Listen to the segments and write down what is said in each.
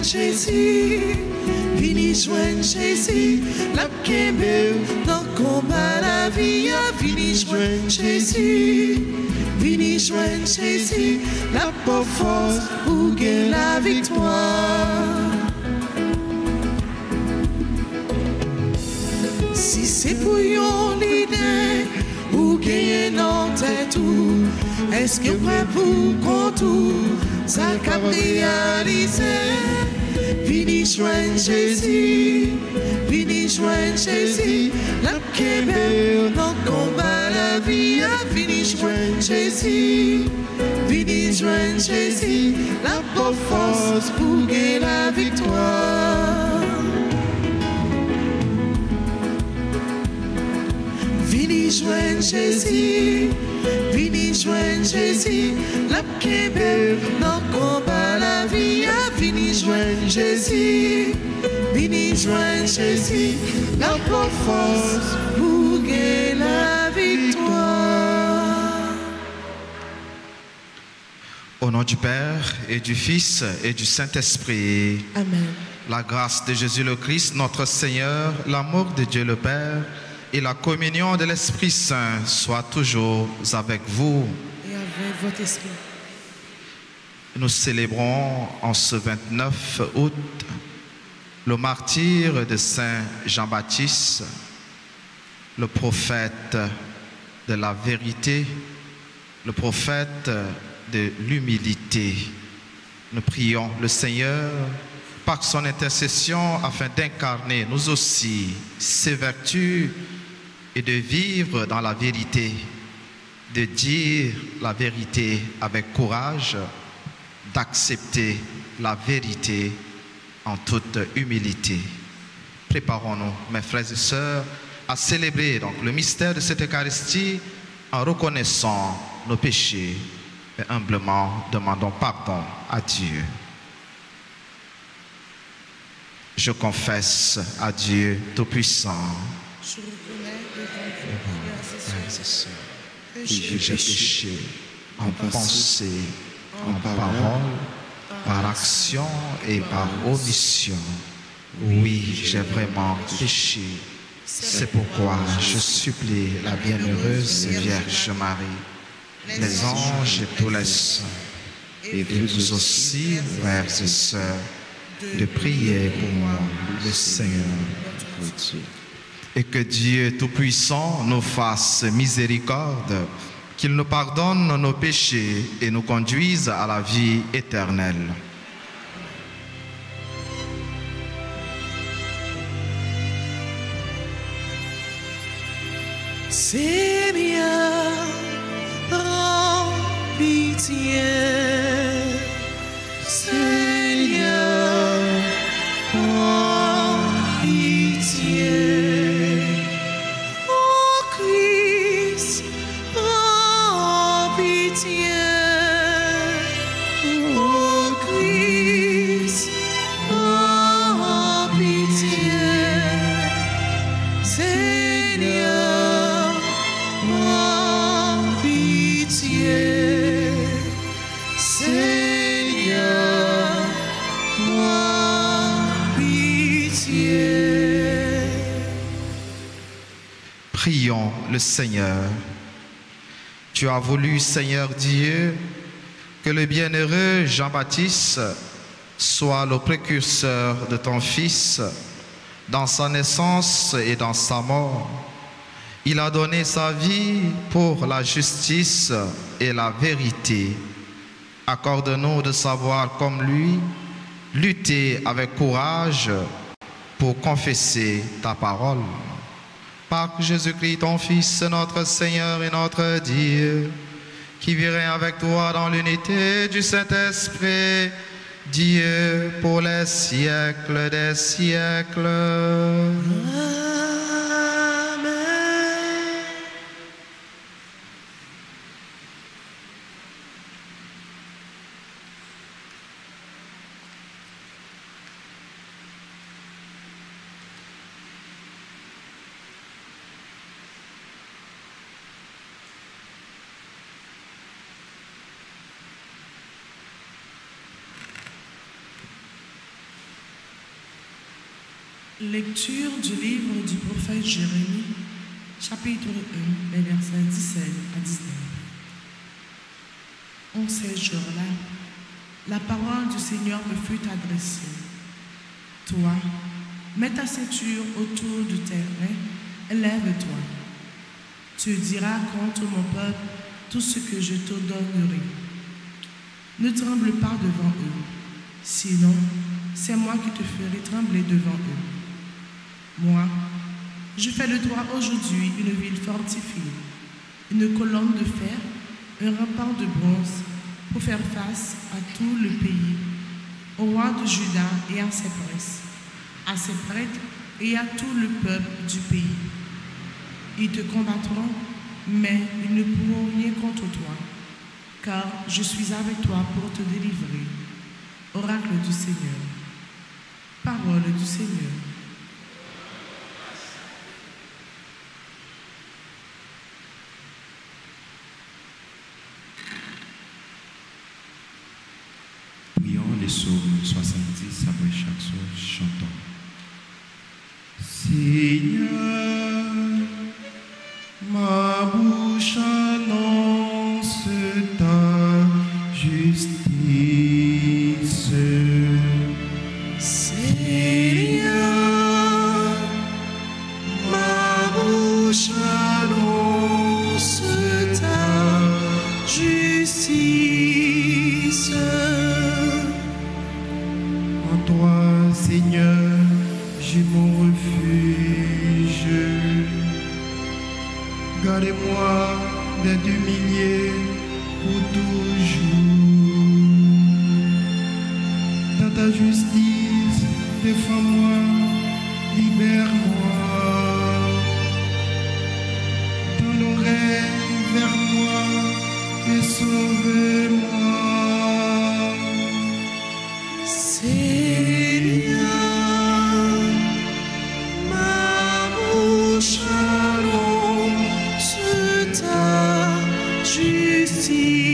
joindre Jésus, vini joindre Jésus, la kembe dans combat la vie, vini joindre Jésus, vini joindre Jésus, la pauvre force pour gagner la victoire. Si c'est pour yon l'idée ou gagner dans tête ou est-ce que prêt pour contour ça qu'a réalisé? Vini joindre Jésus, vini joindre Jésus, la kembe dans combat la vie, vini joindre Jésus, vini joindre Jésus, la pauvre force pour gagner la victoire. Vini joindre Jésus, vini joindre Jésus, la kembe dans combat la vie, vini joindre Jésus, vini joindre Jésus, la force pour gagner la victoire. Au nom du Père et du Fils et du Saint-Esprit. Amen. La grâce de Jésus le Christ, notre Seigneur, l'amour de Dieu le Père et la communion de l'Esprit Saint soient toujours avec vous. Et avec votre esprit. Nous célébrons en ce 29 août le martyre de Saint Jean-Baptiste, le prophète de la vérité, le prophète de l'humilité. Nous prions le Seigneur par son intercession afin d'incarner nous aussi ses vertus et de vivre dans la vérité, de dire la vérité avec courage, d'accepter la vérité en toute humilité. Préparons-nous, mes frères et sœurs, à célébrer donc le mystère de cette Eucharistie en reconnaissant nos péchés et humblement demandons pardon à Dieu. Je confesse à Dieu Tout-Puissant. Je reconnais devant vous, frères et sœurs, que j'ai péché en pensée, en parole, par action et par omission. Oui, j'ai vraiment péché. C'est pourquoi je supplie la bienheureuse Vierge Marie, les anges et tous les saints, et vous aussi, frères et sœurs, de prier pour moi, le Seigneur, notre Dieu. Et que Dieu Tout-Puissant nous fasse miséricorde, qu'il nous pardonne nos péchés et nous conduise à la vie éternelle. Seigneur, rends pitié. Seigneur, rends pitié. Oh Christ, rends pitié. Oh Christ, rends pitié. Seigneur, rends pitié. Seigneur, rends pitié. Prions le Seigneur. Tu as voulu, Seigneur Dieu, que le bienheureux Jean-Baptiste soit le précurseur de ton Fils dans sa naissance et dans sa mort. Il a donné sa vie pour la justice et la vérité. Accorde-nous de savoir comme lui, lutter avec courage pour confesser ta parole. Par Jésus-Christ, ton Fils, notre Seigneur et notre Dieu, qui vivrait avec toi dans l'unité du Saint-Esprit, Dieu pour les siècles des siècles. Lecture du livre du prophète Jérémie, chapitre 1, les versets 17 à 19. En ces jours-là, la parole du Seigneur me fut adressée. Toi, mets ta ceinture autour du terrain et lève-toi. Tu diras contre mon peuple tout ce que je t'ordonnerai. Ne tremble pas devant eux, sinon c'est moi qui te ferai trembler devant eux. Moi, je fais de toi aujourd'hui une ville fortifiée, une colonne de fer, un rempart de bronze pour faire face à tout le pays, au roi de Juda et à ses princes, à ses prêtres et à tout le peuple du pays. Ils te combattront, mais ils ne pourront rien contre toi, car je suis avec toi pour te délivrer. Oracle du Seigneur. Parole du Seigneur. Prions les psaumes 70 après chaque psaume, chantons. Seigneur, ma bouche annonce ta justice. Seigneur, ma bouche annonce ta justice. En toi, Seigneur, j'ai mon refuge. Gardez-moi d'être humilié pour toujours. Dans ta justice, défends-moi, libère-moi. Tends l'oreille vers moi et sauve-moi. Seigneur, ma bouche annonce ta justice.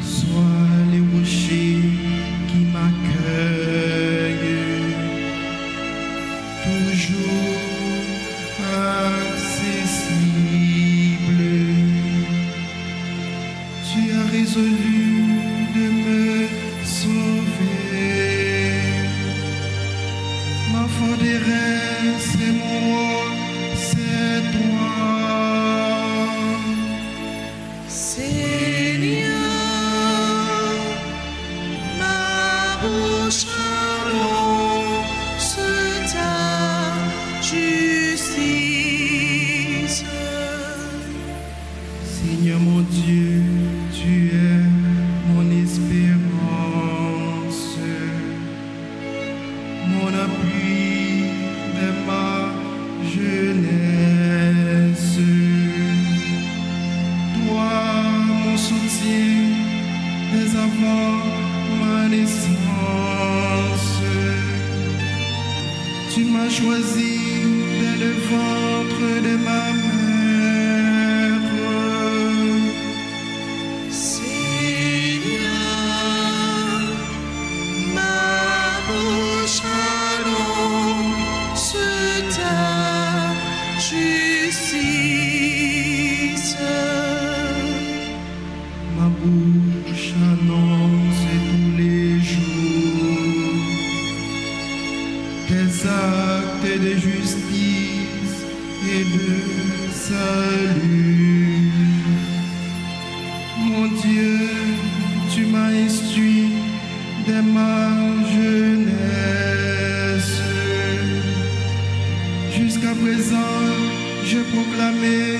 Sois les rochers qui m'accueillent, toujours accessible. Tu as résolu de me sauver. Ma forteresse et mon roi, c'est toi. Seigneur, ma bouche annonce ta justice. Seigneur mon Dieu, tu es mon espérance, mon appui de ma jeunesse. Toi, mon soutien dès avant ma naissance. Tu m'as choisi dès le ventre de ma mère. Seigneur, ma bouche annonce ta justice. Ma bouche annonce tous les jours tes actes de justice et de salut. Mon Dieu, tu m'as instruit dès ma jeunesse. Jusqu'à présent, je proclamais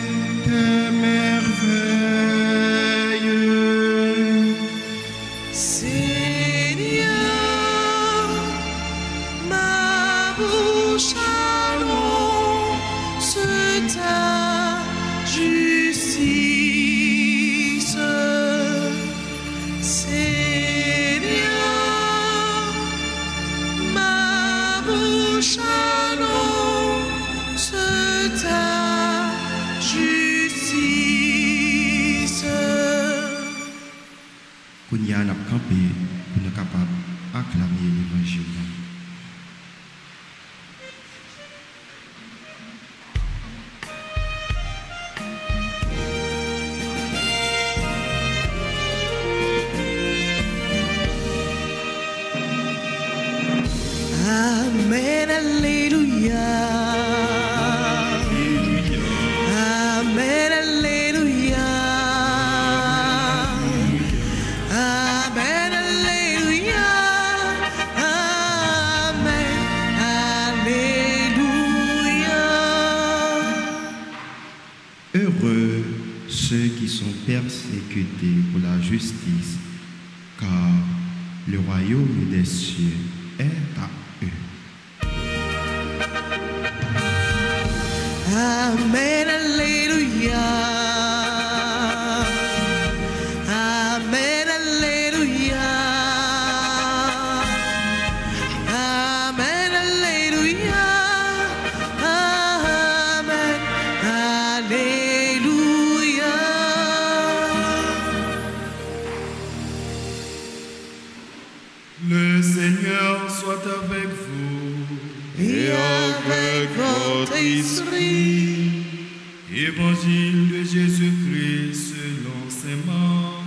tes merveilles. Seigneur, ma bouche annonce ta justice. Seigneur, ma bouche annonce ta justice. Qu'on y a campé pour nous capables d'acclamer l'évangile. Amen, Alléluia. Amen, Alléluia. Amen, Alléluia. Amen, Alléluia. Heureux ceux qui sont persécutés pour la justice, car le royaume des cieux est à eux. Amen, Alléluia. Amen, Alléluia. Amen, Alléluia. Amen, Alléluia. Le Seigneur soit avec vous. Et avec votre esprit. Évangile de Jésus-Christ selon ses morts.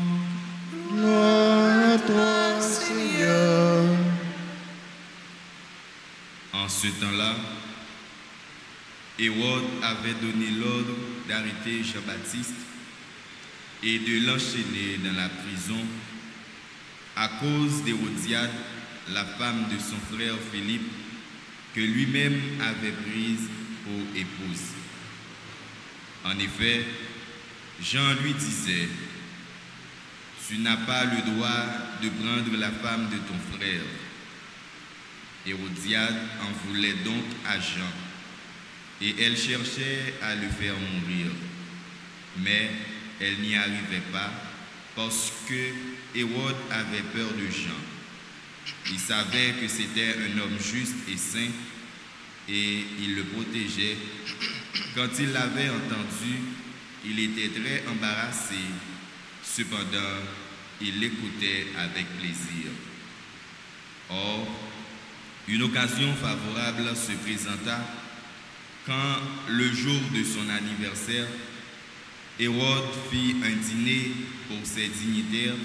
Gloire à toi, Seigneur. En ce temps-là, Hérode avait donné l'ordre d'arrêter Jean-Baptiste et de l'enchaîner dans la prison à cause d'Hérodiade, la femme de son frère Philippe, que lui-même avait prise pour épouse. En effet, Jean lui disait, « Tu n'as pas le droit de prendre la femme de ton frère. » Hérodiade en voulait donc à Jean, et elle cherchait à le faire mourir. Mais elle n'y arrivait pas, parce que Hérode avait peur de Jean. Il savait que c'était un homme juste et saint, et il le protégeait. Quand il l'avait entendu, il était très embarrassé. Cependant, il l'écoutait avec plaisir. Or, une occasion favorable se présenta quand, le jour de son anniversaire, Hérode fit un dîner pour ses dignitaires,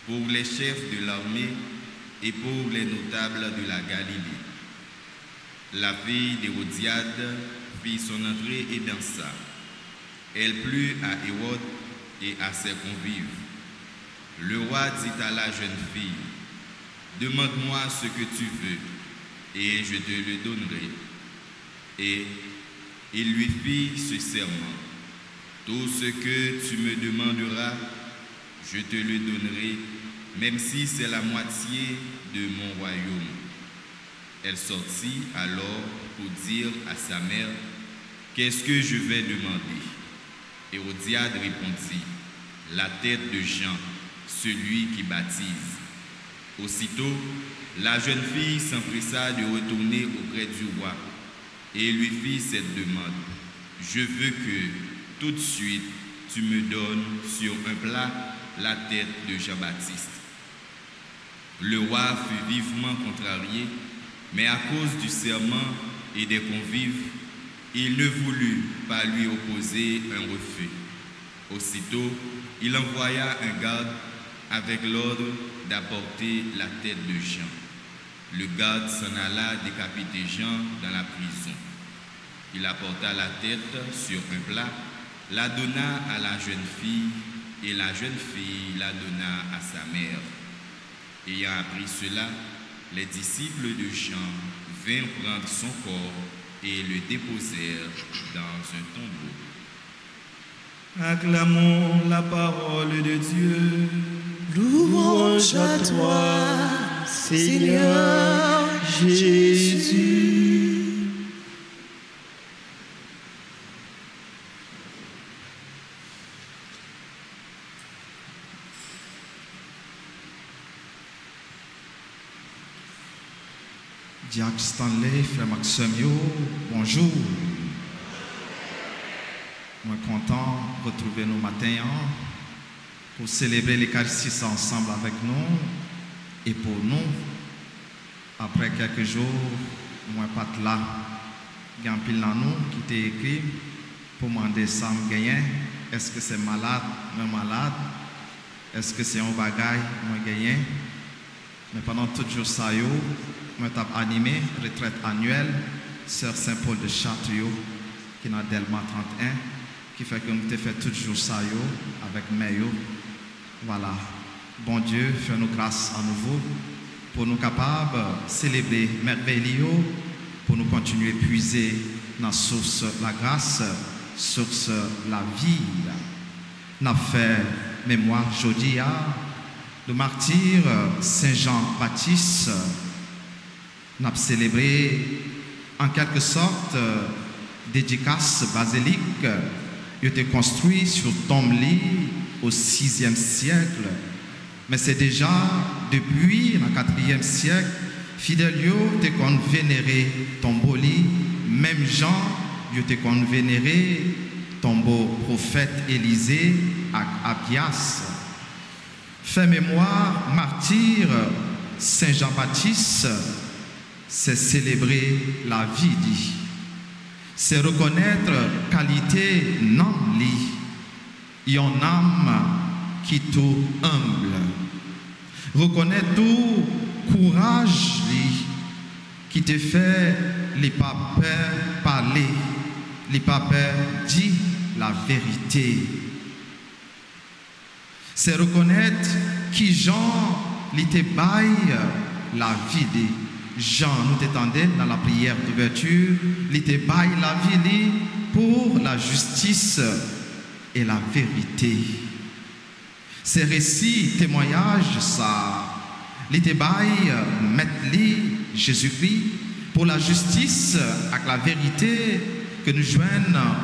pour les chefs de l'armée et pour les notables de la Galilée. La fille d'Hérodiade fit son entrée et dansa. Elle plut à Hérode et à ses convives. Le roi dit à la jeune fille, « Demande-moi ce que tu veux, et je te le donnerai. » Et il lui fit ce serment, « Tout ce que tu me demanderas, je te le donnerai, même si c'est la moitié de mon royaume. » Elle sortit alors pour dire à sa mère, « Qu'est-ce que je vais demander ?» Hérodiade répondit, « La tête de Jean, celui qui baptise. » Aussitôt, la jeune fille s'empressa de retourner auprès du roi et lui fit cette demande, « Je veux que, tout de suite, tu me donnes sur un plat la tête de Jean-Baptiste. » Le roi fut vivement contrarié, mais à cause du serment et des convives, il ne voulut pas lui opposer un refus. Aussitôt, il envoya un garde avec l'ordre d'apporter la tête de Jean. Le garde s'en alla décapiter Jean dans la prison. Il apporta la tête sur un plat, la donna à la jeune fille, et la jeune fille la donna à sa mère. Ayant appris cela, les disciples de Jean vinrent prendre son corps et le déposèrent dans un tombeau. Acclamons la parole de Dieu. Louange à toi, Seigneur Jésus. Diacre Stanley, frère Maxime, bonjour. Moi content de retrouver nous matin pour célébrer l'Eucharistie ensemble avec nous et pour nous. Après quelques jours, moi pas là, il y a un pile dans nous qui t'a écrit pour demander ça me gagner. Est-ce que c'est malade, moi malade? Est-ce que c'est un bagaille, moi gagné? Mais pendant tout jour ça, je t'ai animé, retraite annuelle, Sœur Saint-Paul de Château, qui est dans Delma 31, qui fait que je fait tout jour ça avec Mayo. Voilà. Bon Dieu, fais-nous grâce à nouveau pour nous capables de célébrer merveilleux, pour nous continuer à puiser dans la source la grâce, source la vie. Nous avons fait mémoire jeudi le martyr Saint Jean-Baptiste. Nous avons célébré en quelque sorte dédicace basilique. Il a été construit sur tombe-lit au 6e siècle. Mais c'est déjà depuis le 4e siècle, Fidelio était qu'on vénérait tombeau-lit. Même Jean, il était qu'on vénérait tombeau prophète Élisée à Abias. Fait mémoire, martyr Saint Jean-Baptiste, c'est célébrer la vie dit. C'est reconnaître qualité non li, yon âme qui tout humble. Reconnaître tout courage li, qui te fait les pas peur parler, les pas peur dire la vérité. C'est reconnaître qui Jean li te baille la vie de Jean nous t'étendait dans la prière d'ouverture, li te baille la vie pour la justice et la vérité. Ces récits, témoignages, ça, li te baille mettre Jésus-Christ pour la justice avec la vérité que nous joignons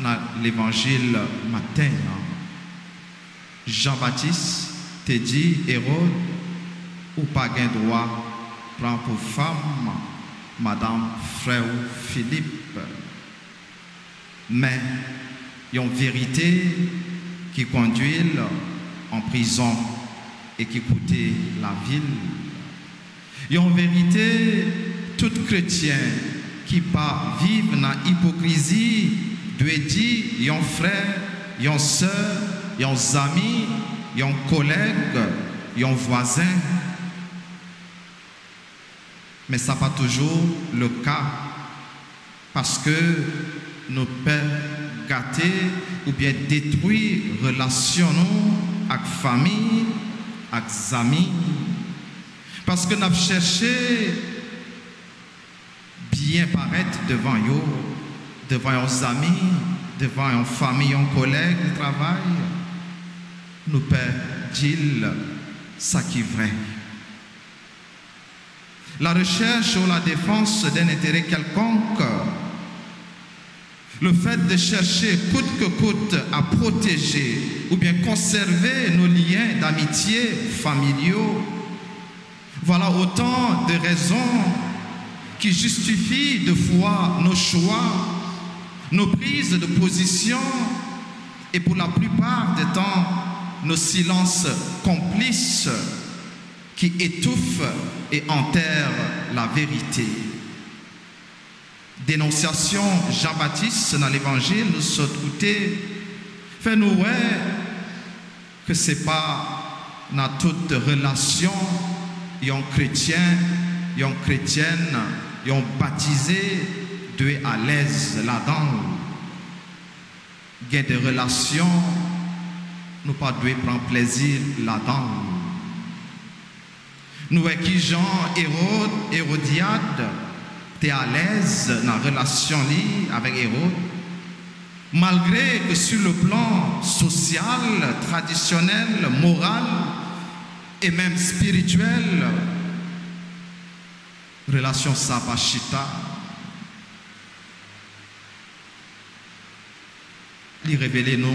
dans l'évangile matin. Jean-Baptiste te dit, Hérode, ou pas gain droit, prend pour femme Madame Frère Philippe. Mais il y a une vérité qui conduit en prison et qui coûtait la ville. Il y a une vérité, tout chrétien qui pas vivre dans l'hypocrisie doit dire, il y a un frère, il y a une soeur, il y a un ami, il y a un collègue, il y a un voisin. Mais ça n'est pas toujours le cas. Parce que nous pouvons gâter ou bien détruire relations avec la famille, avec les amis. Parce que nous avons cherché bien paraître devant eux, devant nos amis, devant une famille, un collègue de travail. Nous pouvons dire ça qui est vrai. La recherche ou la défense d'un intérêt quelconque, le fait de chercher coûte que coûte à protéger ou bien conserver nos liens d'amitié familiaux, voilà autant de raisons qui justifient de fois nos choix, nos prises de position et pour la plupart des temps nos silences complices qui étouffent et enterrent la vérité. Dénonciation Jean-Baptiste dans l'évangile nous saute côté fait nous voir que c'est pas dans toute relation un chrétien, une chrétienne, un baptisé doit à l'aise là-dedans. Il y a des relations, nous pas doit prendre plaisir là-dedans. Nous voyons qui Jean, Hérodiade, était à l'aise dans la relation avec Hérode, malgré que sur le plan social, traditionnel, moral et même spirituel, relation Sapachita, il révèle nous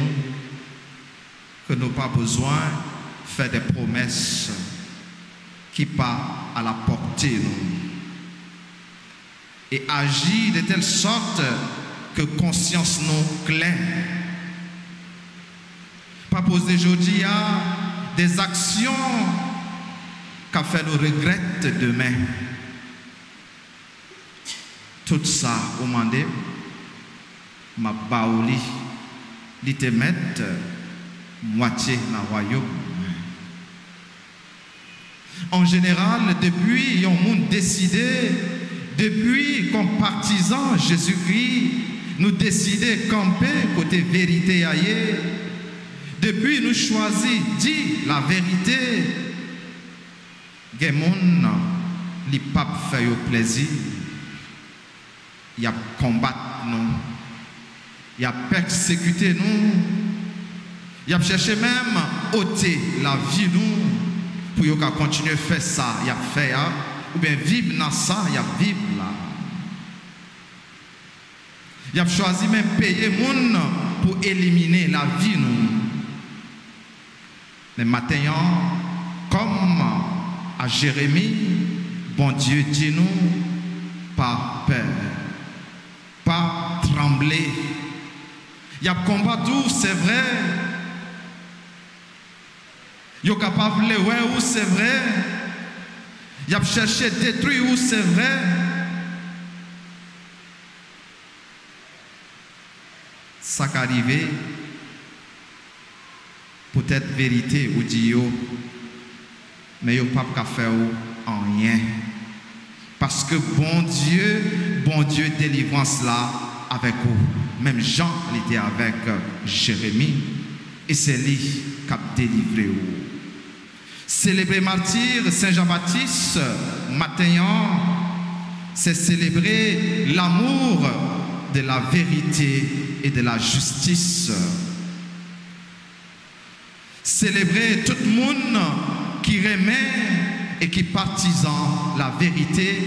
que nous n'avons pas besoin de faire des promesses qui pas à la portée nous et agir de telle sorte que conscience nous claire. Pas poser aujourd'hui à des actions qu'a fait nous regretter demain. Tout ça au mandé ma baouli li te mettre moitié dans le royaume. En général, depuis on monde décidé, depuis comme partisans Jésus-Christ, nous décider camper côté vérité ailleurs. Depuis nous choisir dire la vérité, Gemon, les papes fait au plaisir, il y a combattre nous, il y a persécuter nous, il y a cherché même ôter la vie nous pour qu'on continue à faire ça, il y a fait ou bien vivre dans ça, il y a vivre là. Il a choisi même payer moun pour éliminer la vie nous. Mais maintenant, comme à Jérémie, bon Dieu dit nous, pas peur, pas trembler. Il y a combattu, c'est vrai. Il est capable de voir où c'est vrai. Il a cherché à détruire où c'est vrai. Ça qui arrive, peut-être vérité ou dit, mais il n'y a pas faire en rien. Parce que bon Dieu, délivrance là avec vous. Même Jean était avec Jérémie, et c'est lui qui a délivré vous. Célébrer martyr Saint Jean-Baptiste, matin, c'est célébrer l'amour de la vérité et de la justice. Célébrer tout le monde qui remet et qui partisan la vérité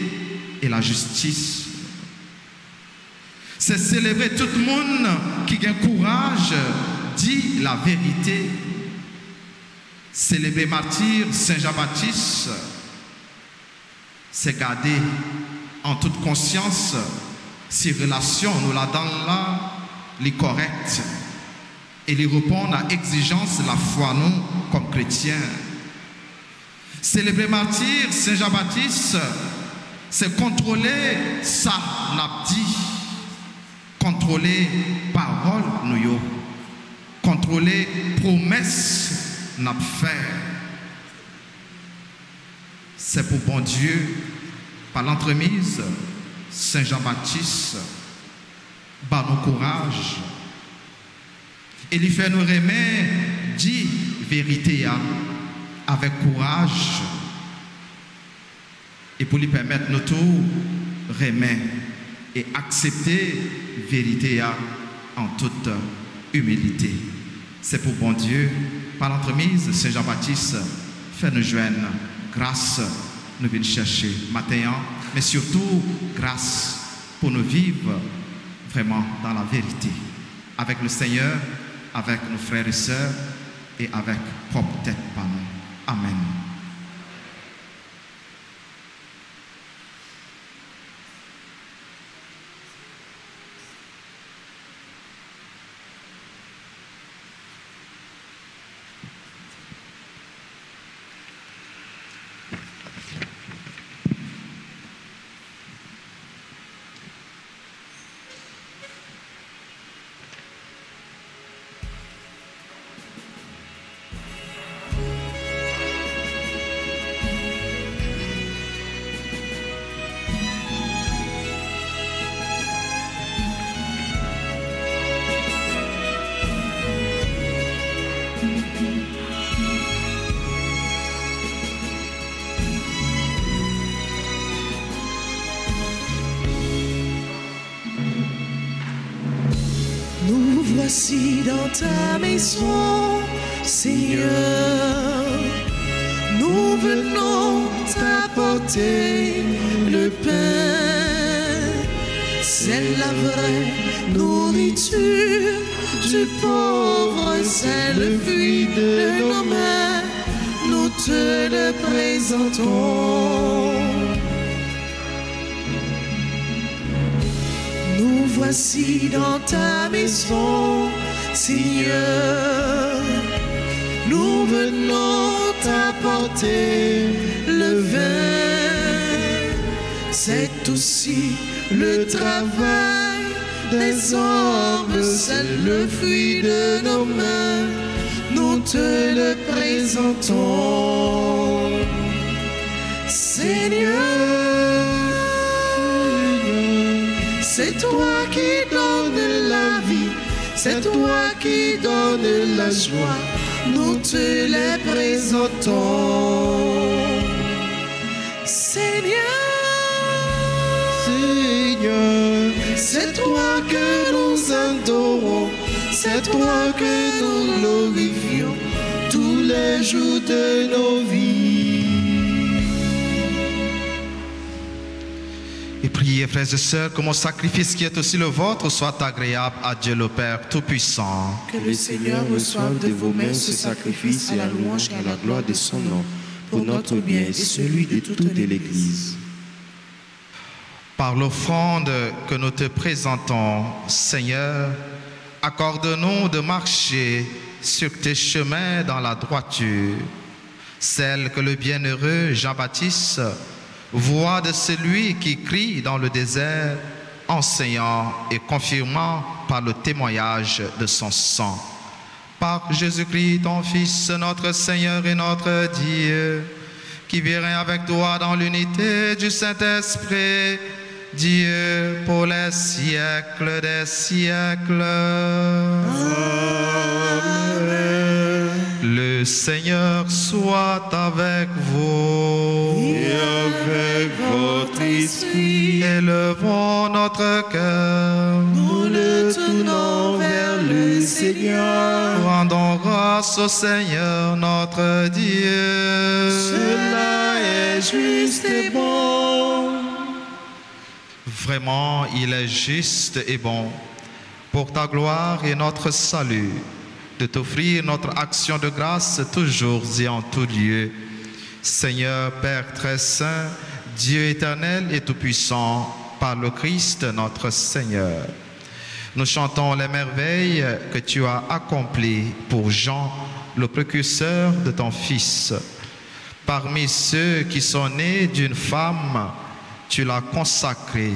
et la justice. C'est célébrer tout le monde qui a courage dit la vérité. Célébrer martyr Saint Jean-Baptiste, c'est garder en toute conscience si relation nous la donnons là, les correctes et les répondre à l'exigence de la foi nous comme chrétiens. Célébrer martyr Saint Jean-Baptiste, c'est contrôler ça n'a dit, contrôler parole nous, contrôler promesse n'a fait. C'est pour bon Dieu, par l'entremise Saint Jean-Baptiste, par nos courage, et lui fait nous remettre, dit vérité avec courage, et pour lui permettre nous tout remettre et accepter vérité en toute humilité. C'est pour bon Dieu, par l'entremise Saint Jean-Baptiste, fait nous joindre grâce, nous venons chercher matin, mais surtout grâce pour nous vivre vraiment dans la vérité, avec le Seigneur, avec nos frères et sœurs et avec propre tête par nous. Amen. Voici dans ta maison, Seigneur, nous venons t'apporter le pain. C'est la vraie nourriture du pauvre, c'est le fruit de nos mains, nous te le présentons. Nous voici dans ta maison, Seigneur. Nous venons t'apporter le vin. C'est aussi le travail des hommes, c'est le fruit de nos mains. Nous te le présentons. Seigneur, c'est toi qui donnes la vie, c'est toi qui donnes la joie, nous te les présentons. Seigneur, c'est toi que nous adorons, c'est toi que nous glorifions tous les jours de nos vies. Et priez, frères et sœurs, que mon sacrifice qui est aussi le vôtre soit agréable à Dieu le Père Tout-Puissant. Que le Seigneur reçoive de vos mains ce sacrifice à la louange et à la gloire de son nom, pour notre bien et celui de toute l'Église. Par l'offrande que nous te présentons, Seigneur, accorde-nous de marcher sur tes chemins dans la droiture, celle que le bienheureux Jean-Baptiste voit de celui qui crie dans le désert, enseignant et confirmant par le témoignage de son sang. Par Jésus-Christ, ton Fils, notre Seigneur et notre Dieu, qui vit avec toi dans l'unité du Saint-Esprit, Dieu pour les siècles des siècles. Amen. Le Seigneur soit avec vous. Et avec votre esprit. Élevons notre cœur. Nous le tournons vers le Seigneur. Rendons grâce au Seigneur notre Dieu. Cela est juste et bon. Vraiment, il est juste et bon, pour ta gloire et notre salut, de t'offrir notre action de grâce toujours et en tout lieu. Seigneur Père très saint, Dieu éternel et tout-puissant, par le Christ notre Seigneur. Nous chantons les merveilles que tu as accomplies pour Jean, le précurseur de ton Fils. Parmi ceux qui sont nés d'une femme, tu l'as consacré,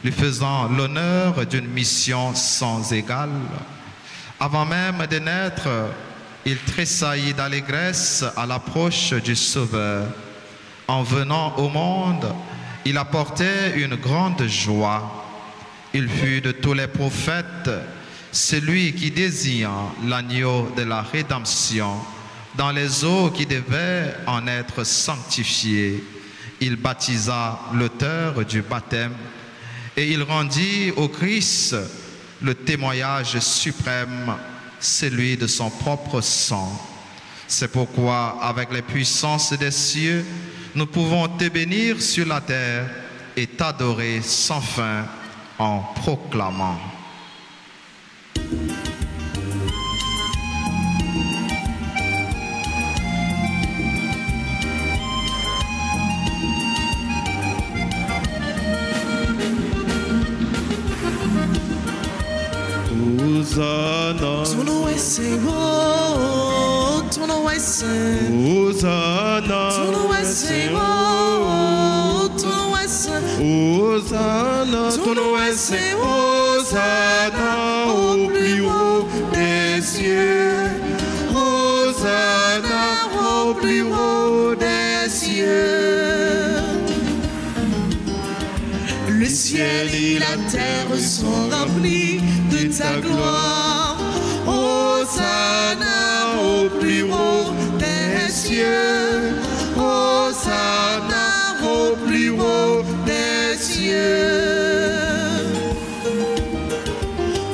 lui faisant l'honneur d'une mission sans égale. Avant même de naître, il tressaillit d'allégresse à l'approche du Sauveur. En venant au monde, il apportait une grande joie. Il fut de tous les prophètes celui qui désigna l'agneau de la rédemption dans les eaux qui devaient en être sanctifiées. Il baptisa l'auteur du baptême et il rendit au Christ le témoignage suprême, celui de son propre sang. C'est pourquoi, avec les puissances des cieux, nous pouvons te bénir sur la terre et t'adorer sans fin en proclamant. Ton nom est saint, oh, ton nom est saint. Hosanna, Ton nom est saint, oh, ton nom est saint. Hosanna, ton nom est saint. Hosanna au plus haut des cieux. Hosanna au plus haut des cieux. Le ciel et la terre sont remplis de ta gloire. Hosanna au plus haut des cieux. Hosanna au plus haut des cieux.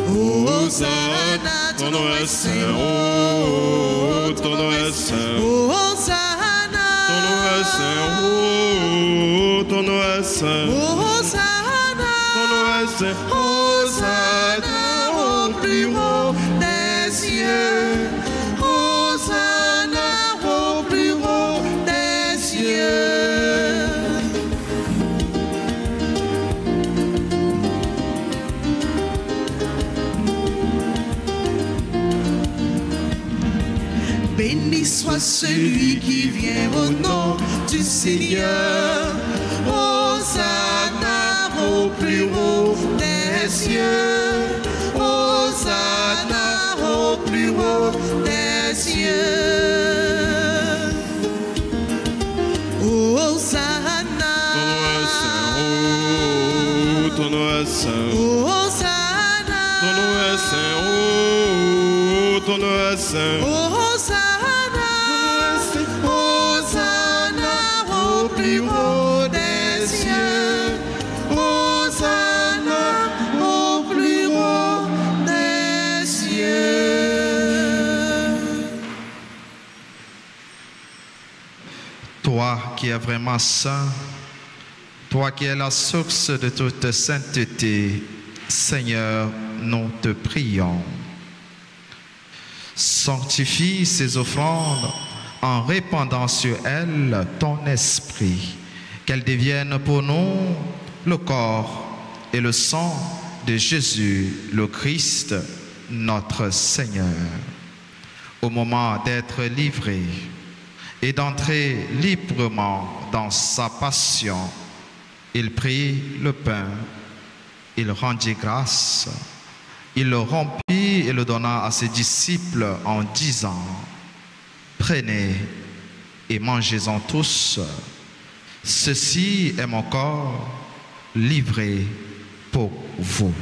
Hosanna, Ton nom est saint, oh, ton nom est saint. Hosanna, Ton nom est saint, oh, ton nom est saint. Hosanna, Ton nom est saint. Hosanna au plus haut des cieux. Hosanna au plus haut des cieux. Béni soit celui qui vient au nom du Seigneur. Hosanna au plus haut des cieux. Hosanna au plus haut des cieux. Hosanna. est saint. Hosanna. Ton nom est saint. Oh, ton nom est saint. Hosanna. Hosanna au plus haut des cieux. Hosanna au plus haut des cieux. Toi qui es vraiment saint, toi qui es la source de toute sainteté, Seigneur, nous te prions. Sanctifie ces offrandes en répandant sur elles ton esprit, qu'elles deviennent pour nous le corps et le sang de Jésus, le Christ, notre Seigneur. Au moment d'être livré et d'entrer librement dans sa passion, il prit le pain, il rendit grâce, il le rompit et le donna à ses disciples en disant: prenez et mangez-en tous, ceci est mon corps livré pour vous.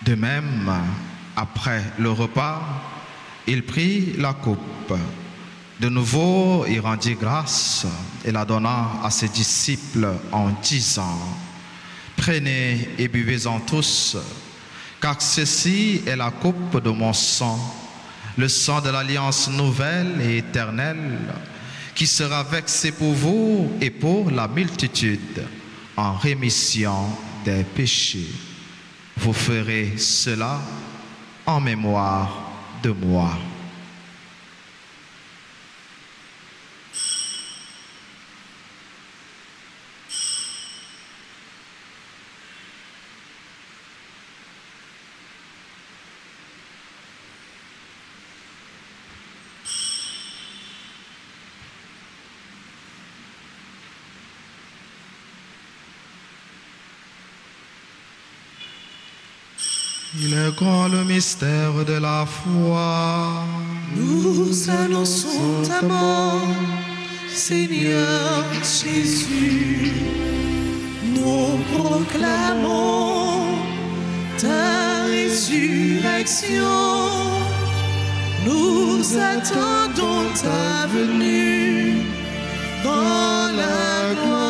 De même, après le repas, il prit la coupe. De nouveau, il rendit grâce et la donna à ses disciples en disant: prenez et buvez-en tous, car ceci est la coupe de mon sang, le sang de l'alliance nouvelle et éternelle, qui sera versé pour vous et pour la multitude en rémission des péchés. Vous ferez cela en mémoire de moi. Il est grand le mystère de la foi. Nous annonçons ta mort, Seigneur Jésus. Nous proclamons ta résurrection. Nous attendons ta venue dans la gloire.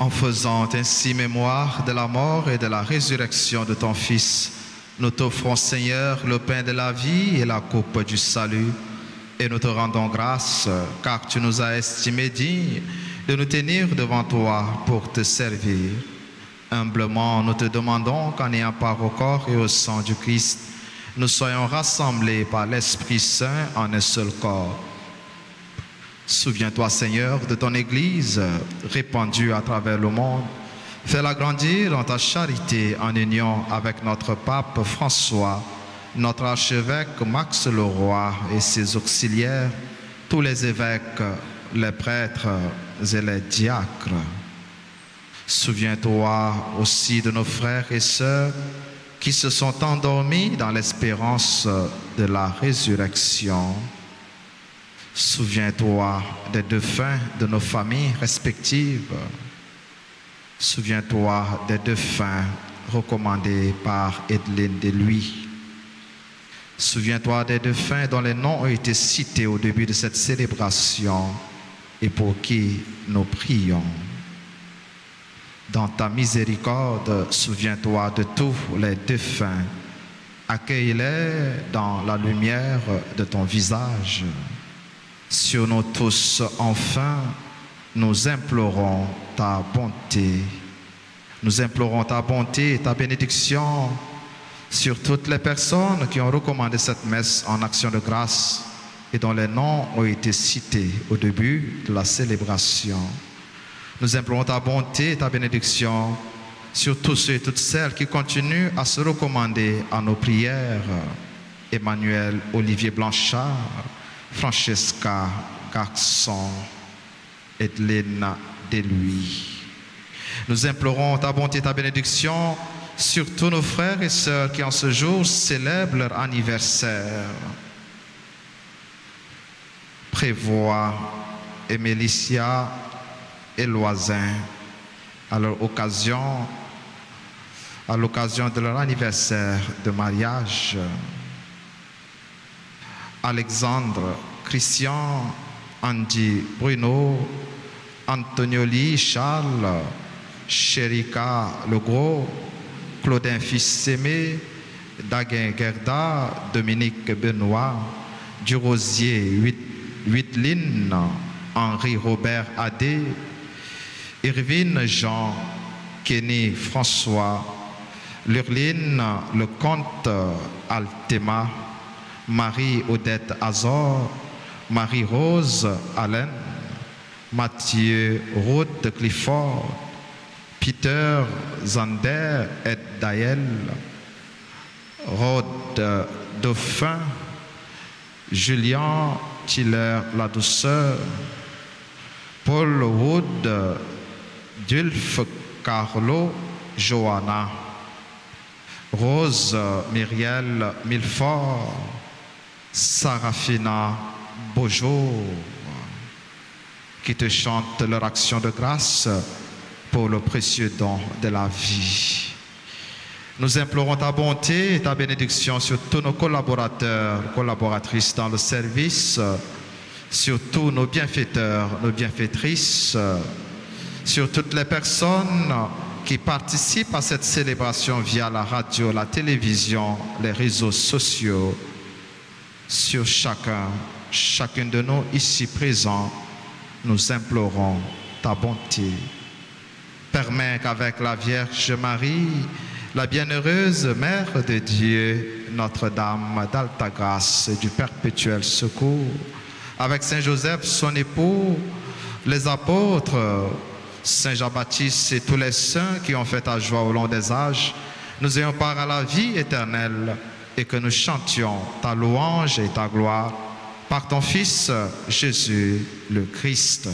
En faisant ainsi mémoire de la mort et de la résurrection de ton Fils, nous t'offrons, Seigneur, le pain de la vie et la coupe du salut. Et nous te rendons grâce, car tu nous as estimés dignes de nous tenir devant toi pour te servir. Humblement, nous te demandons qu'en ayant part au corps et au sang du Christ, nous soyons rassemblés par l'Esprit Saint en un seul corps. Souviens-toi, Seigneur, de ton Église répandue à travers le monde. Fais-la grandir dans ta charité en union avec notre pape François, notre archevêque Max Leroy et ses auxiliaires, tous les évêques, les prêtres et les diacres. Souviens-toi aussi de nos frères et sœurs qui se sont endormis dans l'espérance de la résurrection. Souviens-toi des défunts de nos familles respectives. Souviens-toi des défunts recommandés par Edelyne Deluy. Souviens-toi des défunts dont les noms ont été cités au début de cette célébration et pour qui nous prions. Dans ta miséricorde, souviens-toi de tous les défunts. Accueille-les dans la lumière de ton visage. Sur nous tous, enfin, nous implorons ta bonté. Nous implorons ta bonté et ta bénédiction sur toutes les personnes qui ont recommandé cette messe en action de grâce et dont les noms ont été cités au début de la célébration. Nous implorons ta bonté et ta bénédiction sur tous ceux et toutes celles qui continuent à se recommander à nos prières. Emmanuel Olivier Blanchard, Francesca Garçon, Edlena Deluy. Nous implorons ta bonté et ta bénédiction sur tous nos frères et sœurs qui en ce jour célèbrent leur anniversaire. Prévoit et Mélicia et Loisin à l'occasion de leur anniversaire de mariage. Alexandre, Christian, Andy, Bruno, Antonioli, Charles, Chérika, Le Gros, Claudin Fils-Aimé, Daguin Gerda, Dominique Benoît, Durosier, Huitline, Henri Robert Adé, Irvine Jean, Kenny François, Lurline Lecomte Altema, Marie-Odette Azor, Marie-Rose Allen, Mathieu Ruth Clifford, Peter Zander Ed Daël, Rod Dauphin, Julien Tiller La Douceur, Paul Wood, Dulph Carlo, Johanna, Rose Myriel Milfort, Sarafina Bojo, qui te chantent leur action de grâce pour le précieux don de la vie. Nous implorons ta bonté et ta bénédiction sur tous nos collaborateurs, collaboratrices dans le service, sur tous nos bienfaiteurs, nos bienfaitrices, sur toutes les personnes qui participent à cette célébration via la radio, la télévision, les réseaux sociaux, sur chacune de nous ici présents, nous implorons ta bonté. Permets qu'avec la Vierge Marie, la bienheureuse Mère de Dieu, Notre-Dame d'Alta Grâce et du Perpétuel Secours, avec Saint Joseph, son époux, les apôtres, Saint Jean-Baptiste et tous les saints qui ont fait ta joie au long des âges, nous ayons part à la vie éternelle et que nous chantions ta louange et ta gloire par ton Fils Jésus le Christ.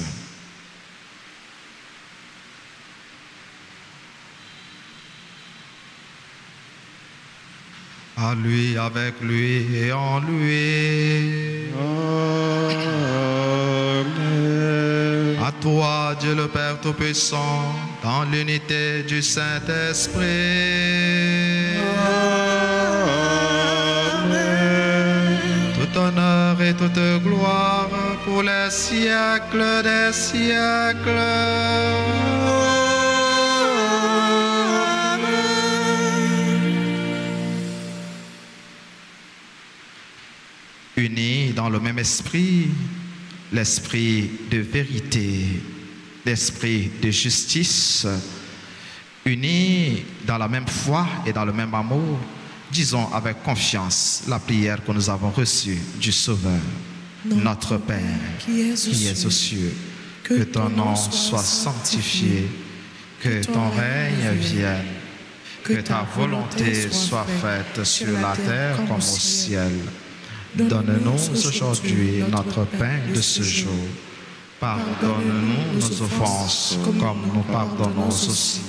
À lui, avec lui et en lui. Amen. À toi, Dieu le Père Tout-Puissant, dans l'unité du Saint-Esprit. Amen. Tout honneur et toute gloire pour les siècles des siècles. Unis dans le même esprit, l'esprit de vérité, l'esprit de justice, unis dans la même foi et dans le même amour, disons avec confiance la prière que nous avons reçue du Sauveur. Notre Père, qui es aux cieux, que ton nom soit sanctifié, que ton règne vienne, que ta volonté soit faite sur la terre comme au ciel. Donne-nous aujourd'hui notre pain de ce jour. Pardonne-nous nos offenses, comme nous pardonnons aussi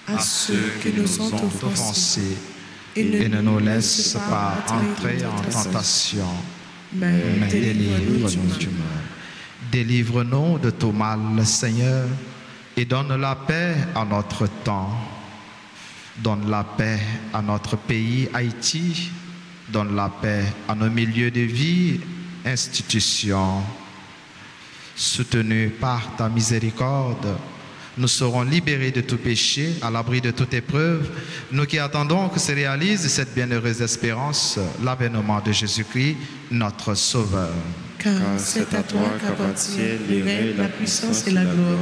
à ceux qui nous ont offensés. Et ne nous laisse pas entrer en tentation, mais délivre-nous du mal. Délivre-nous de tout mal, Seigneur, et donne la paix à notre temps. Donne la paix à notre pays, Haïti. Donne la paix à nos milieux de vie, institutions. Soutenus par ta miséricorde, nous serons libérés de tout péché, à l'abri de toute épreuve, nous qui attendons que se réalise cette bienheureuse espérance, l'avènement de Jésus-Christ, notre Sauveur. Car c'est à toi qu'appartiennent le règne, la puissance et la gloire,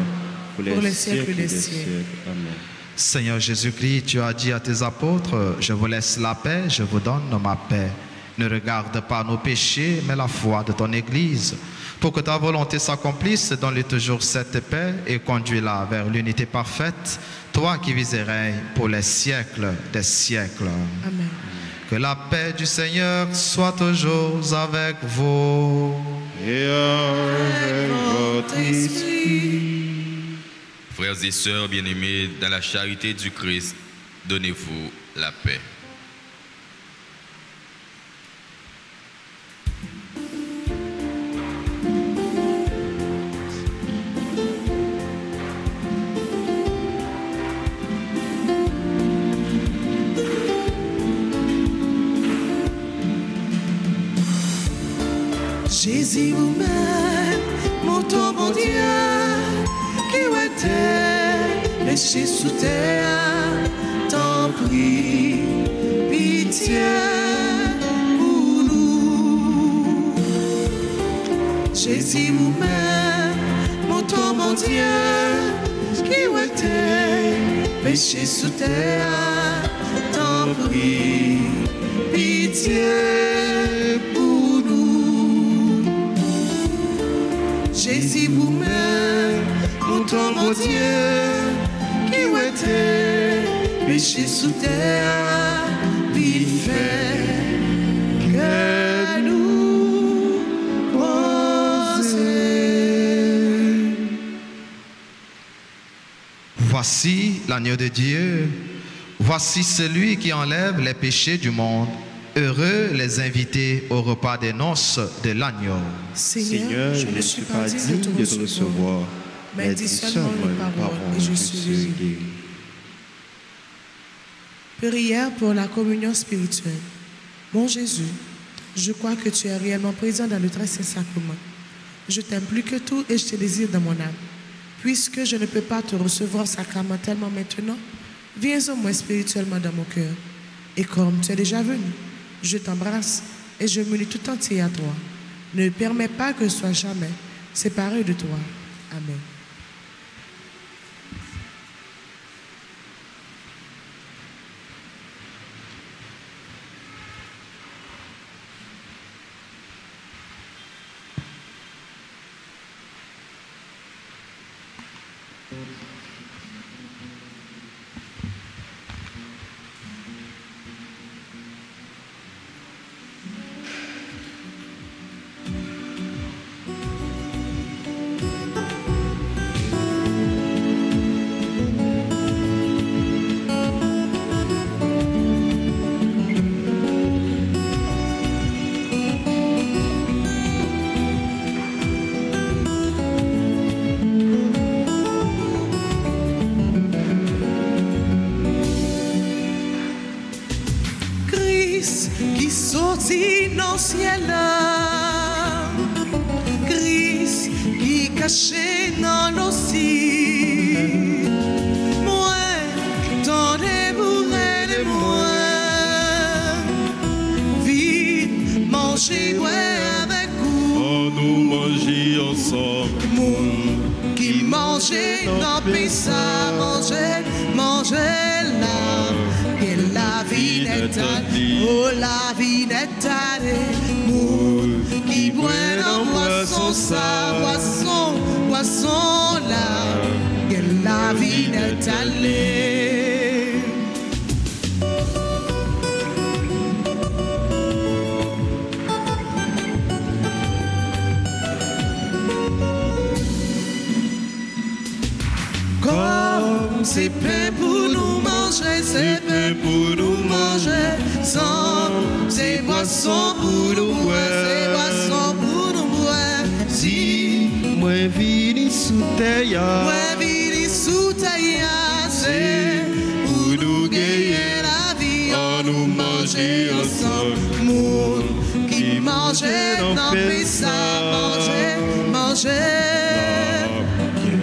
pour les siècles des siècles. Amen. Seigneur Jésus-Christ, tu as dit à tes apôtres, je vous laisse la paix, je vous donne ma paix. Ne regarde pas nos péchés, mais la foi de ton Église, pour que ta volonté s'accomplisse. Donne-lui toujours cette paix et conduis-la vers l'unité parfaite, toi qui vis et règnes pour les siècles des siècles. Amen. Que la paix du Seigneur soit toujours avec vous. Et avec votre esprit. Frères et sœurs bien-aimés, dans la charité du Christ, donnez-vous la paix. Jésus vous-même, mon ton, mon Dieu, qui était péché sous terre, t'en prie, pitié pour nous. Jésus vous-même, mon ton, mon Dieu, qui était péché sous terre, t'en prie, pitié pour nous. Jésus vous-même, mon ton, mon Dieu, qui était péché sous terre, puis fait que nous pensions. Voici l'agneau de Dieu, voici celui qui enlève les péchés du monde. Heureux les invités au repas des noces de l'agneau. Seigneur, je ne suis pas digne de te recevoir, mais dis seulement une parole et je serai guéri. Prière pour la communion spirituelle. Mon Jésus, je crois que tu es réellement présent dans le très saint sacrement. Je t'aime plus que tout et je te désire dans mon âme. Puisque je ne peux pas te recevoir sacramentellement maintenant, viens au moins spirituellement dans mon cœur. Et comme tu es déjà venu, je t'embrasse et je me lie tout entier à toi. Ne permets pas que je sois jamais séparé de toi. Amen. Qui sortit dans le ciel, Christ qui caché dans l'océan. Moi, tendez-vous de moi, vite manger avec vous. Oh, nous manger ensemble. Moun qui mangeait dans Pessa, manger là. Et la vie n'est allée, oh la vie n'est allée, moun qui boit dans boisson ça, boisson là, et la vie n'est allée. Comme c'est pain pour nous manger, c'est pain pour nous manger, sans c'est boisson pour nous boire, c'est boisson pour nous boire. Si moi vini sous terre, c'est pour nous gagner la vie, on nous manger ensemble. Moun qui mangeait dans Pessa, manger.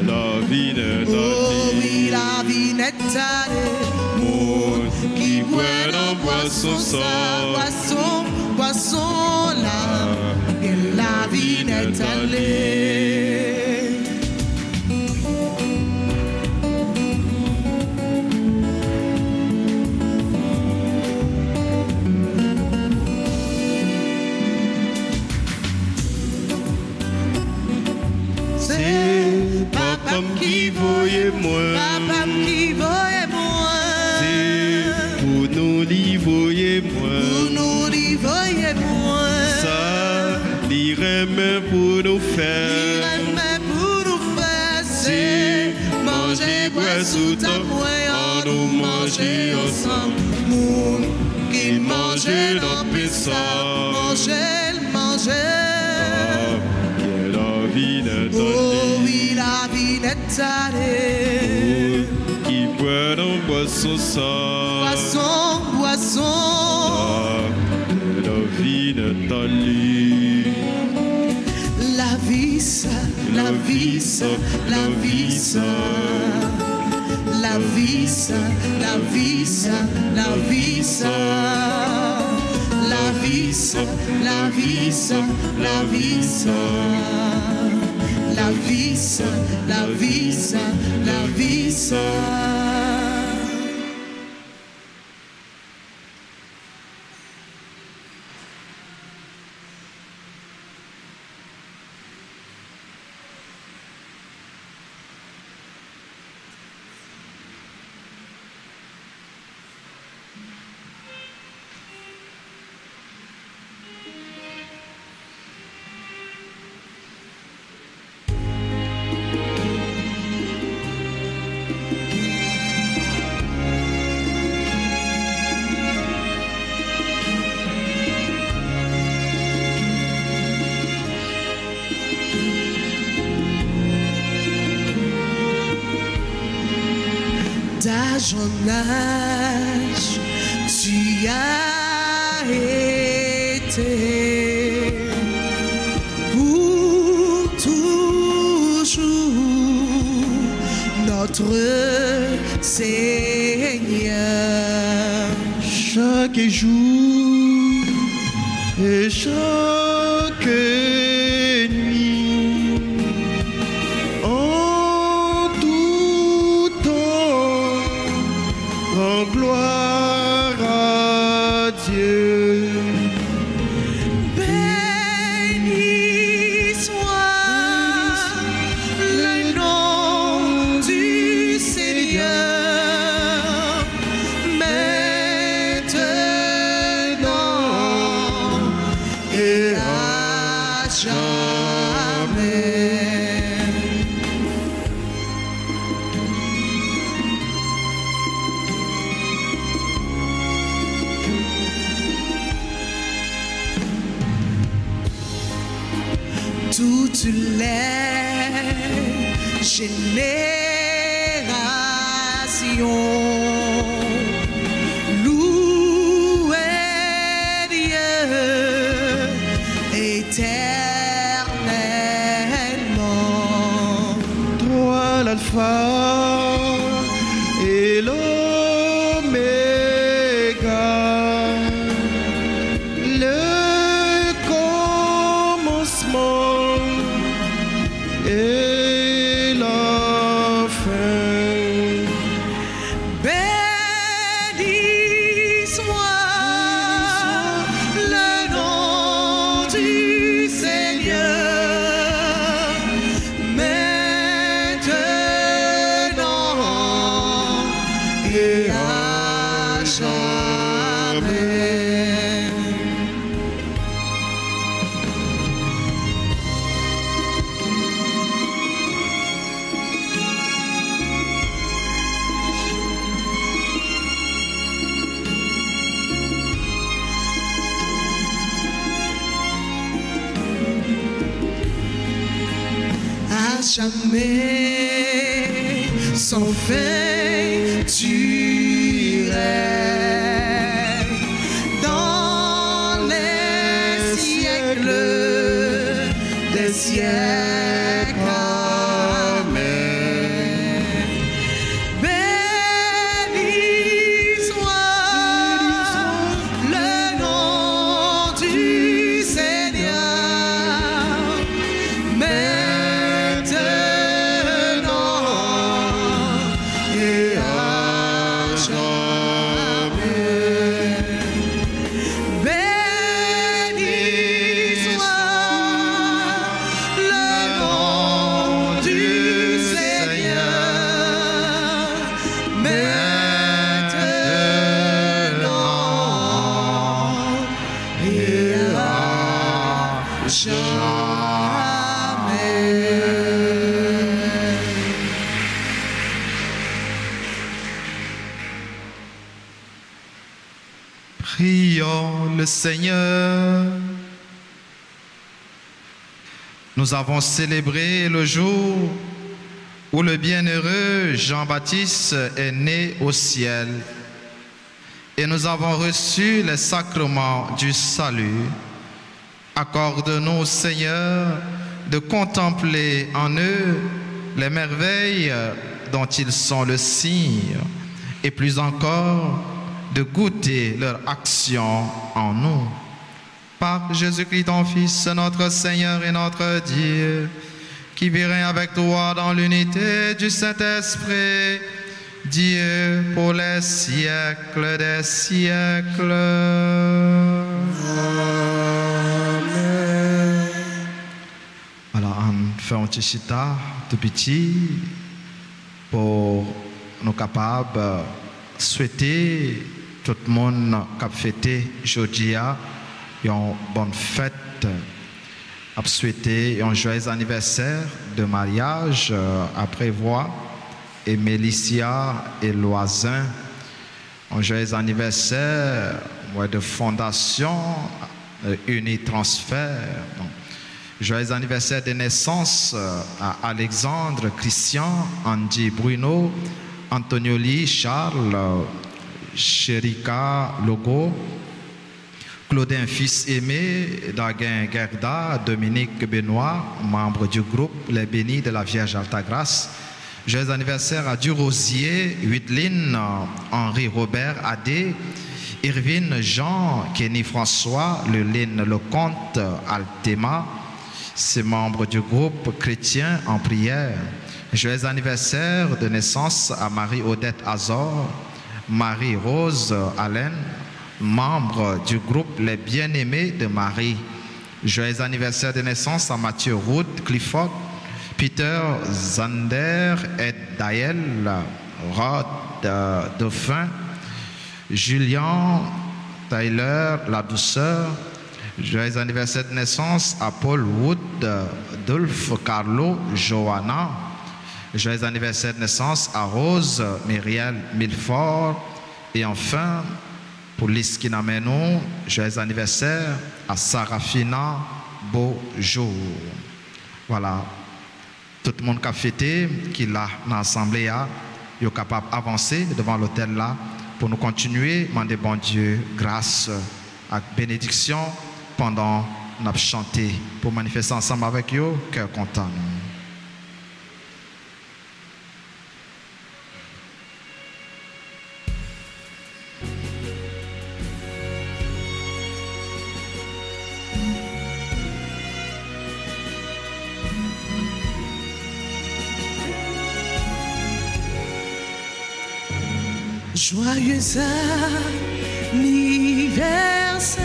la vie n'est Oh oui, la vie n'est allée. Moun qui boit dans boisson ça, boisson là, et la vie n'est allée. manger ensemble. Moun qui mangeait dans Pessa, manger. La vie n'est Oh oui, la vie n'est allée. Qui boit dans boisson ça. Boisson. La vie n'est allée. La vie ça, la vie ça, la vie ça. La vie ça, la vie ça, la vie ça. La vie ça, la vie ça, la vie ça. La vie ça, la vie ça, la vie ça. Ton âge, tu as été pour toujours notre Seigneur. Chaque jour et chaque nuit, en tout temps, en gloire à Dieu. Béni soit le nom du Seigneur, maintenant et à jamais. Toutes les générations louez Dieu éternellement. Toi l'alpha et l'oméga, le commencement et la fin. Béni soit le nom du Seigneur, maintenant et à jamais. À jamais, sans fin, tu règnes dans les siècles des siècles. Amen. Béni soit le nom du Seigneur, maintenant et à jamais. Béni soit le nom du Seigneur, maintenant et à jamais. Prions le Seigneur. Nous avons célébré le jour où le bienheureux Jean-Baptiste est né au ciel et nous avons reçu les sacrements du salut. Accorde-nous, Seigneur, de contempler en eux les merveilles dont ils sont le signe et plus encore de goûter leur action en nous. Par Jésus-Christ, ton Fils, notre Seigneur et notre Dieu, qui vit avec toi dans l'unité du Saint-Esprit, Dieu pour les siècles des siècles. Amen. Voilà, on fait un petit chita tout petit pour nous capables de souhaiter tout le monde qui a fêté aujourd'hui une bonne fête, à souhaiter un joyeux anniversaire de mariage à prévoir et Mélicia et Loisin, un joyeux anniversaire de fondation Unitransfert. Joyeux anniversaire de naissance à Alexandre, Christian, Andy, Bruno, Antonioli, Charles, Chérika, Logo, Claudin, fils aimé, Daguin Gerda, Dominique Benoît, membre du groupe Les Bénis de la Vierge Altagrace. Joyeux anniversaire à Durosier, Huiteline, Henri Robert, Adé, Irvine Jean, Kenny François, Leline Lecomte, Altema, ses membres du groupe Chrétien en prière. Joyeux anniversaire de naissance à Marie-Odette Azor, Marie-Rose Allen, membre du groupe Les Bien-Aimés de Marie. Joyeux anniversaire de naissance à Mathieu Rood Clifford, Peter Zander et Daël, Rod Dauphin, Julien Tyler La Douceur. Joyeux anniversaire de naissance à Paul Wood, Dolph Carlo, Johanna. Joyeux anniversaire de naissance à Rose Myriel Milford. Et enfin, pour l'Iskinameno, joyeux anniversaire à Sarafina Beaujour. Voilà, tout le monde qui a fêté, qui est là dans l'assemblée, est capable d'avancer devant l'autel là pour nous continuer, demander bon Dieu grâce et bénédiction pendant nous chanter pour manifester ensemble avec eux, cœur content. Joyeux anniversaire,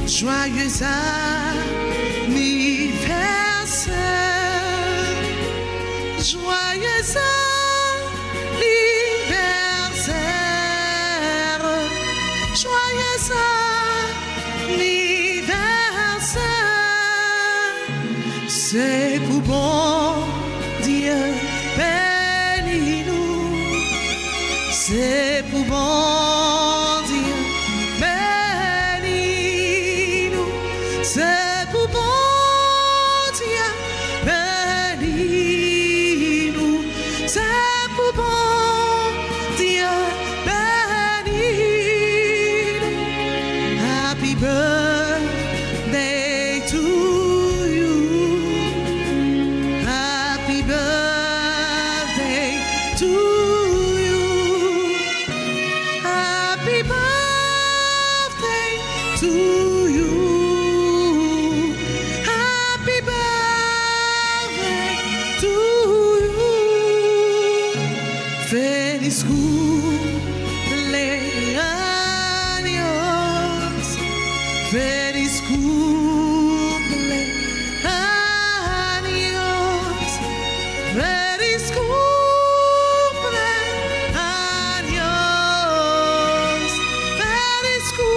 joyeux anniversaire, joyeux anniversaire, joyeux anniversaire, c'est pour bon Dieu. C'est pour bon Dieu, bénis-nous. C'est pour bon Dieu, bénis-nous. C'est pour bon Dieu, bénis-nous. Happy birthday to you. Happy birthday to you. Feliz cumpleaños, feliz cumpleaños, feliz cumpleaños, feliz cumpleaños.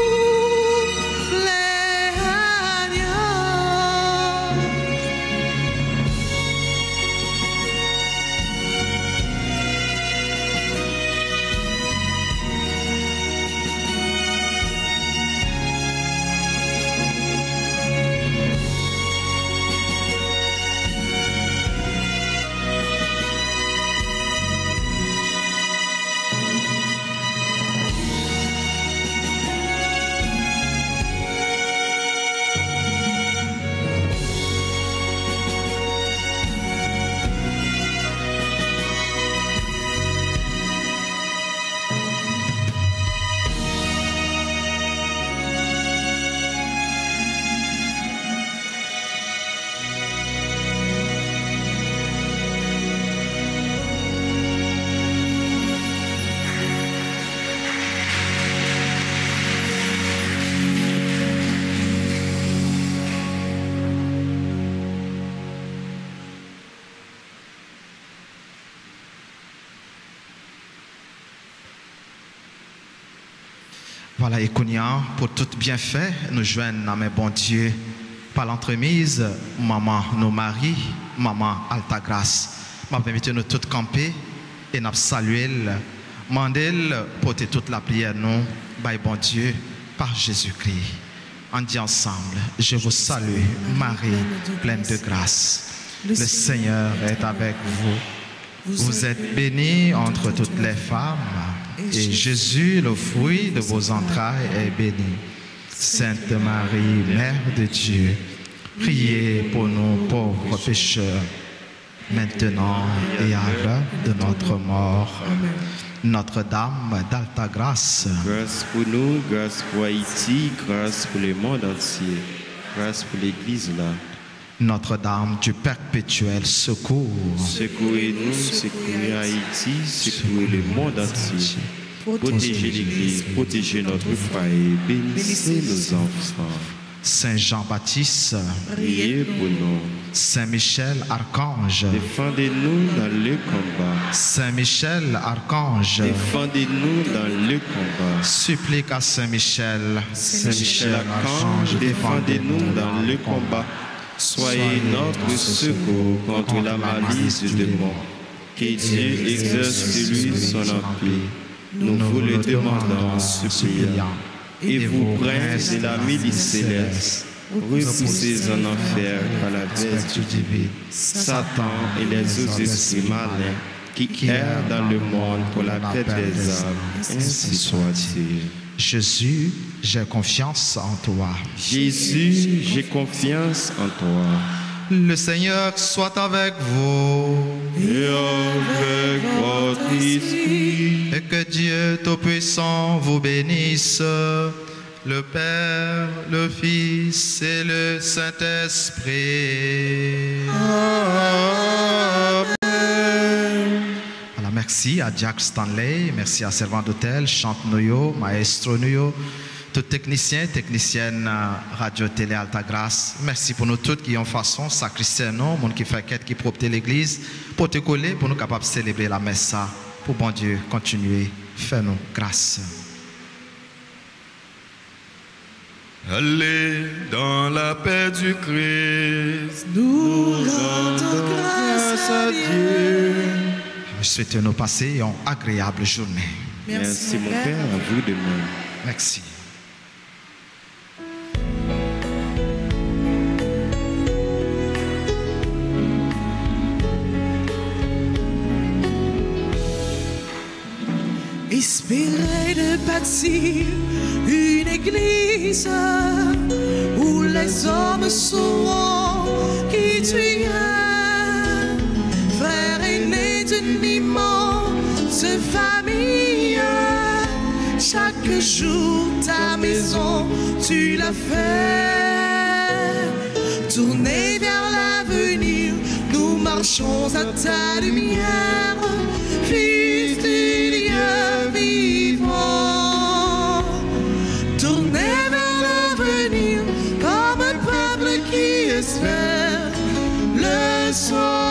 Voilà, et Kounia, pour tout bienfait, nous joignons à mes bons Dieu par l'entremise, maman, nos maris, maman, Alta Grâce. Je vais inviter nous tous camper et nous saluer, mandel porter toute la prière, nous, by bon Dieu, par Jésus-Christ. On dit ensemble, je vous salue, Marie, pleine de grâce. Le Seigneur est avec vous. Vous êtes bénie entre toutes les femmes, et Jésus, le fruit de vos entrailles, est béni. Sainte Marie, Mère de Dieu, priez pour nous pauvres pécheurs, maintenant et à l'heure de notre mort. Notre-Dame d'Alta Grâce. Grâce pour nous, grâce pour Haïti, grâce pour le monde entier, grâce pour l'Église là. Notre-Dame du perpétuel secours. Secourez-nous, secourez Haïti, secourez le monde entier. Protégez l'Église, protégez notre foyer, bénissez nos enfants. Saint Jean-Baptiste, priez pour nous. Saint Michel, archange, défendez-nous dans le combat. Saint Michel, archange, défendez-nous dans le combat. Supplique à Saint Michel, Saint Michel, archange, défendez-nous dans le combat. Soyez notre secours contre la malice du démon. Que Dieu exerce sur lui son empire. Nous vous le demandons, suppliant. Et vous, princes de la milice céleste, repoussez en enfer par la vertu divine Satan et les autres esprits malins qui errent dans le monde pour la paix des âmes. Ainsi soit-il. Jésus, j'ai confiance en toi. Jésus, j'ai confiance en toi. Le Seigneur soit avec vous. Et avec votre esprit. Et que Dieu Tout-Puissant vous bénisse, le Père, le Fils et le Saint-Esprit. Amen. Alors, merci à Jack Stanley, merci à Servant d'Hôtel, Chante Noyo, Maestro Noyo, tous techniciens, techniciennes Radio Télé Alta Grâce. Merci pour nous tous qui ont façon, sacristiens, monde qui fait quête, qui propter l'église, pour te coller, pour nous capables de célébrer la messe. Pour bon Dieu, continuer, fais-nous grâce. Allez dans la paix du Christ. Nous rendons grâce à Dieu. Je souhaite nous passer une agréable journée. Merci mon Père, à vous de même. Merci. Espérer de bâtir une église où les hommes sauront qui tu es, frère aîné d'une immense famille. Chaque jour ta maison tu l'as fait. Tourner vers l'avenir, nous marchons à ta lumière. Fils du Dieu vivant, tournez vers l'avenir comme un peuple qui espère le soir.